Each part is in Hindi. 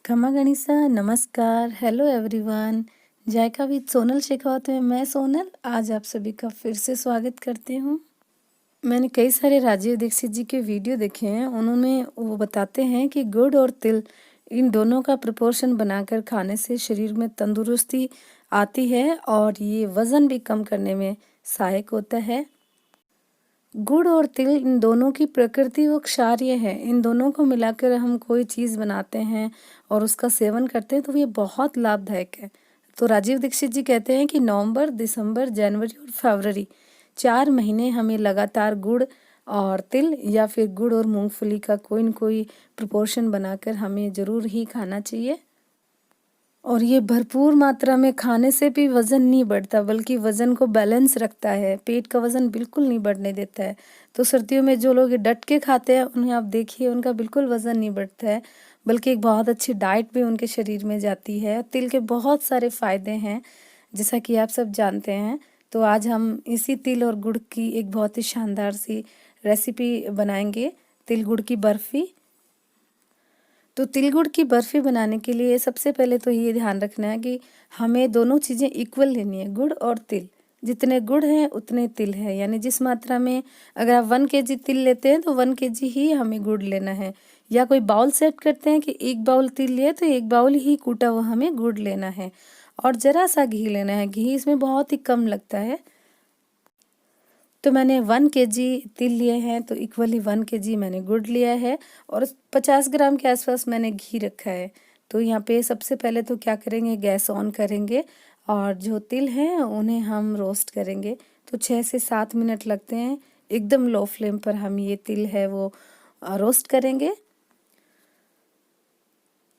खमा गणिसा नमस्कार, hello everyone. Zaika with Sonal Shekhawat में मैं सोनल आज आप सभी का फिर से स्वागत करती हूँ। मैंने कई सारे राजीव दीक्षित जी के वीडियो देखे हैं। उन्होंने वो बताते हैं कि गुड़ और तिल इन दोनों का प्रोपोर्शन बनाकर खाने से शरीर में तंदुरुस्ती आती है और ये वज़न भी कम करने में सहायक होता है। गुड़ और तिल इन दोनों की प्रकृति व क्षारीय है। इन दोनों को मिलाकर हम कोई चीज़ बनाते हैं और उसका सेवन करते हैं तो ये बहुत लाभदायक है। तो राजीव दीक्षित जी कहते हैं कि नवंबर, दिसंबर, जनवरी और फरवरी 4 महीने हमें लगातार गुड़ और तिल या फिर गुड़ और मूंगफली का कोई न कोई प्रोपोर्शन बनाकर हमें ज़रूर ही खाना चाहिए। और ये भरपूर मात्रा में खाने से भी वज़न नहीं बढ़ता बल्कि वज़न को बैलेंस रखता है। पेट का वज़न बिल्कुल नहीं बढ़ने देता है। तो सर्दियों में जो लोग ये डट के खाते हैं उन्हें आप देखिए उनका बिल्कुल वज़न नहीं बढ़ता है बल्कि एक बहुत अच्छी डाइट भी उनके शरीर में जाती है। तिल के बहुत सारे फ़ायदे हैं जैसा कि आप सब जानते हैं। तो आज हम इसी तिल और गुड़ की एक बहुत ही शानदार सी रेसिपी बनाएंगे, तिल गुड़ की बर्फ़ी। तो तिल गुड़ की बर्फ़ी बनाने के लिए सबसे पहले तो ये ध्यान रखना है कि हमें दोनों चीज़ें इक्वल लेनी है, गुड़ और तिल। जितने गुड़ हैं उतने तिल है, यानी जिस मात्रा में अगर आप 1 केजी तिल लेते हैं तो 1 केजी ही हमें गुड़ लेना है। या कोई बाउल सेट करते हैं कि 1 बाउल तिल लिए तो 1 बाउल ही कूटा हुआ हमें गुड़ लेना है और ज़रा सा घी लेना है। घी इसमें बहुत ही कम लगता है। तो मैंने 1 केजी तिल लिए हैं तो इक्वली 1 केजी मैंने गुड़ लिया है और 50 ग्राम के आसपास मैंने घी रखा है। तो यहाँ पे सबसे पहले तो क्या करेंगे, गैस ऑन करेंगे और जो तिल हैं उन्हें हम रोस्ट करेंगे। तो 6 से 7 मिनट लगते हैं। एकदम लो फ्लेम पर हम ये तिल है वो रोस्ट करेंगे।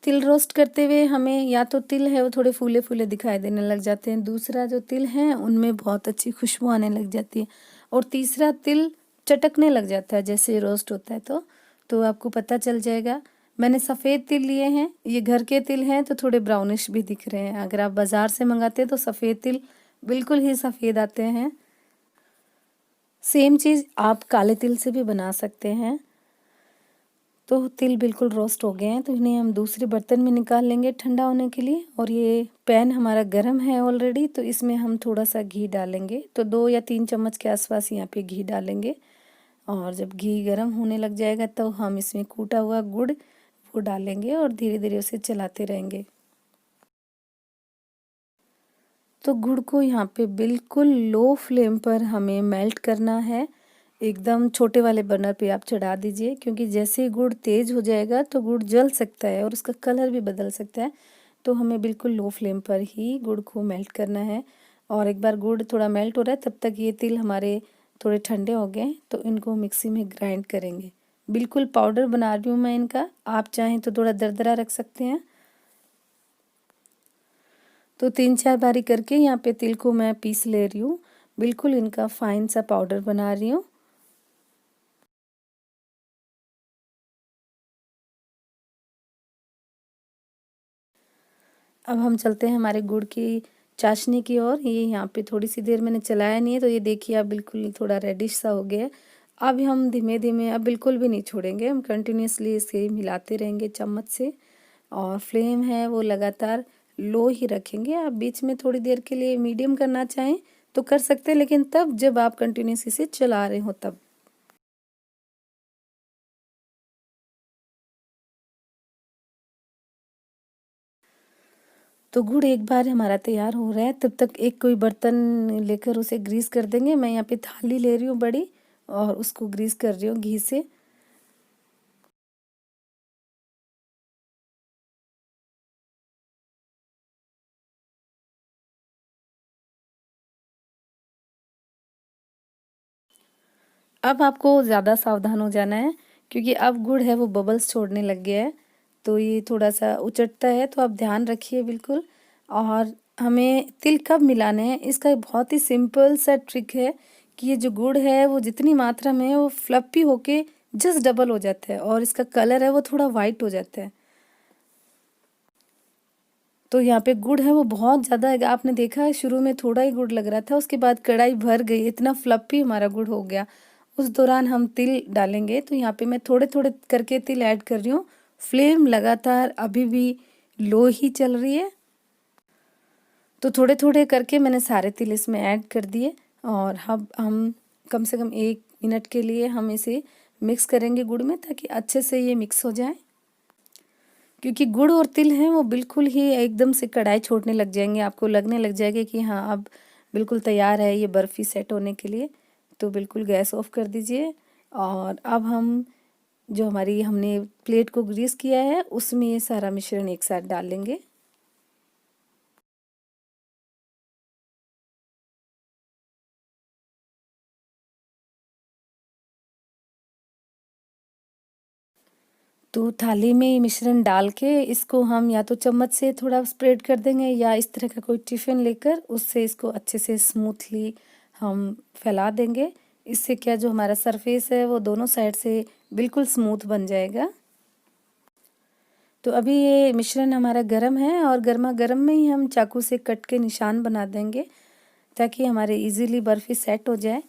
तिल रोस्ट करते हुए हमें या तो तिल है वो थोड़े फूले फूले दिखाई देने लग जाते हैं, दूसरा जो तिल है उनमें बहुत अच्छी खुशबू आने लग जाती है और तीसरा तिल चटकने लग जाता है जैसे रोस्ट होता है। तो आपको पता चल जाएगा। मैंने सफ़ेद तिल लिए हैं, ये घर के तिल हैं तो थोड़े ब्राउनिश भी दिख रहे हैं। अगर आप बाज़ार से मंगाते हैं तो सफ़ेद तिल बिल्कुल ही सफ़ेद आते हैं। सेम चीज़ आप काले तिल से भी बना सकते हैं। तो तिल बिल्कुल रोस्ट हो गए हैं तो इन्हें हम दूसरे बर्तन में निकाल लेंगे ठंडा होने के लिए। और ये पैन हमारा गर्म है ऑलरेडी तो इसमें हम थोड़ा सा घी डालेंगे। तो 2 या 3 चम्मच के आसपास यहाँ पे घी डालेंगे और जब घी गर्म होने लग जाएगा तो हम इसमें कूटा हुआ गुड़ वो डालेंगे और धीरे धीरे उसे चलाते रहेंगे। तो गुड़ को यहाँ पे बिल्कुल लो फ्लेम पर हमें मेल्ट करना है। एकदम छोटे वाले बर्नर पे आप चढ़ा दीजिए क्योंकि जैसे ही गुड़ तेज़ हो जाएगा तो गुड़ जल सकता है और उसका कलर भी बदल सकता है। तो हमें बिल्कुल लो फ्लेम पर ही गुड़ को मेल्ट करना है। और एक बार गुड़ थोड़ा मेल्ट हो रहा है तब तक ये तिल हमारे थोड़े ठंडे हो गए तो इनको मिक्सी में ग्राइंड करेंगे। बिल्कुल पाउडर बना रही हूँ मैं इनका, आप चाहें तो थोड़ा दरदरा रख सकते हैं। तो 3-4 बारी करके यहाँ पे तिल को मैं पीस ले रही हूँ। बिल्कुल इनका फाइन सा पाउडर बना रही हूँ। अब हम चलते हैं हमारे गुड़ की चाशनी की ओर। ये यहाँ पे थोड़ी सी देर मैंने चलाया नहीं है तो ये देखिए अब बिल्कुल थोड़ा रेडिश सा हो गया है। अब हम धीमे धीमे अब बिल्कुल भी नहीं छोड़ेंगे, हम कंटिन्यूसली इसे मिलाते रहेंगे चम्मच से। और फ्लेम है वो लगातार लो ही रखेंगे। आप बीच में थोड़ी देर के लिए मीडियम करना चाहें तो कर सकते हैं, लेकिन तब जब आप कंटिन्यूस इसे चला रहे हो तब। तो गुड़ एक बार हमारा तैयार हो रहा है तब तक एक कोई बर्तन लेकर उसे ग्रीस कर देंगे। मैं यहाँ पे थाली ले रही हूँ बड़ी और उसको ग्रीस कर रही हूँ घी से। अब आपको ज़्यादा सावधान हो जाना है क्योंकि अब गुड़ है वो बबल्स छोड़ने लग गया है। तो ये थोड़ा सा उचटता है तो आप ध्यान रखिए बिल्कुल। और हमें तिल कब मिलाने हैं इसका एक बहुत ही सिंपल सा ट्रिक है कि ये जो गुड़ है वो जितनी मात्रा में है वो फ्लफी होके जस्ट डबल हो जाता है और इसका कलर है वो थोड़ा वाइट हो जाता है। तो यहाँ पे गुड़ है वो बहुत ज़्यादा है। आपने देखा है शुरू में थोड़ा ही गुड़ लग रहा था, उसके बाद कढ़ाई भर गई, इतना फ्लफी हमारा गुड़ हो गया। उस दौरान हम तिल डालेंगे तो यहाँ पे मैं थोड़े थोड़े करके तिल ऐड कर रही हूँ। फ्लेम लगातार अभी भी लो ही चल रही है। तो थोड़े थोड़े करके मैंने सारे तिल इसमें ऐड कर दिए और अब हम कम से कम 1 मिनट के लिए हम इसे मिक्स करेंगे गुड़ में, ताकि अच्छे से ये मिक्स हो जाए। क्योंकि गुड़ और तिल हैं वो बिल्कुल ही एकदम से कढ़ाई छोड़ने लग जाएंगे, आपको लगने लग जाएगा कि हाँ अब बिल्कुल तैयार है ये बर्फ़ी सेट होने के लिए। तो बिल्कुल गैस ऑफ कर दीजिए और अब हम जो हमारी हमने प्लेट को ग्रीस किया है उसमें ये सारा मिश्रण एक साथ डाल लेंगे। तो थाली में ये मिश्रण डाल के इसको हम या तो चम्मच से थोड़ा स्प्रेड कर देंगे या इस तरह का कोई टिफ़िन लेकर उससे इसको अच्छे से स्मूथली हम फैला देंगे। इससे क्या जो हमारा सरफेस है वो दोनों साइड से बिल्कुल स्मूथ बन जाएगा। तो अभी ये मिश्रण हमारा गरम है और गर्मा गर्म में ही हम चाकू से कट के निशान बना देंगे, ताकि हमारे इजीली बर्फ़ी सेट हो जाए।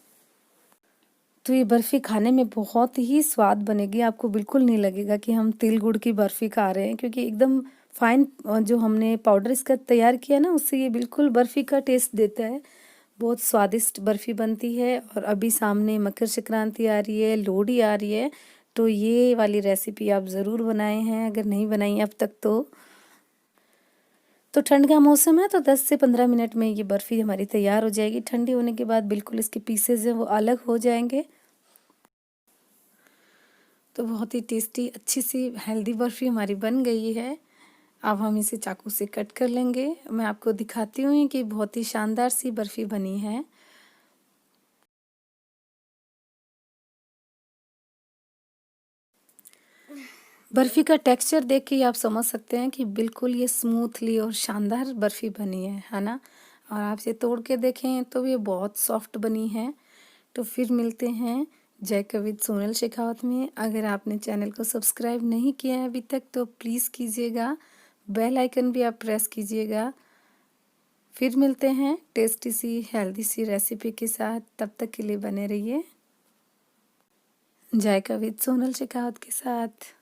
तो ये बर्फ़ी खाने में बहुत ही स्वाद बनेगी, आपको बिल्कुल नहीं लगेगा कि हम तिल गुड़ की बर्फ़ी खा रहे हैं, क्योंकि एकदम फाइन जो हमने पाउडर इसका तैयार किया ना उससे ये बिल्कुल बर्फ़ी का टेस्ट देता है। बहुत स्वादिष्ट बर्फ़ी बनती है और अभी सामने मकर संक्रांति आ रही है, लोहड़ी आ रही है, तो ये वाली रेसिपी आप ज़रूर बनाए हैं अगर नहीं बनाई अब तक तो। तो ठंड का मौसम है तो 10 से 15 मिनट में ये बर्फ़ी हमारी तैयार हो जाएगी। ठंडी होने के बाद बिल्कुल इसके पीसेज़ हैं वो अलग हो जाएंगे। तो बहुत ही टेस्टी अच्छी सी हेल्दी बर्फ़ी हमारी बन गई है। अब हम इसे चाकू से कट कर लेंगे। मैं आपको दिखाती हूँ कि बहुत ही शानदार सी बर्फ़ी बनी है। बर्फ़ी का टेक्सचर देख के ही आप समझ सकते हैं कि बिल्कुल ये स्मूथली और शानदार बर्फ़ी बनी है ना? और आप इसे तोड़ के देखें तो ये बहुत सॉफ्ट बनी है। तो फिर मिलते हैं जायका विद सोनल शेखावत में। अगर आपने चैनल को सब्सक्राइब नहीं किया है अभी तक तो प्लीज़ कीजिएगा, बेल आइकन भी आप प्रेस कीजिएगा। फिर मिलते हैं टेस्टी सी हेल्दी सी रेसिपी के साथ, तब तक के लिए बने रहिए जायका विद सोनल शेखावत के साथ।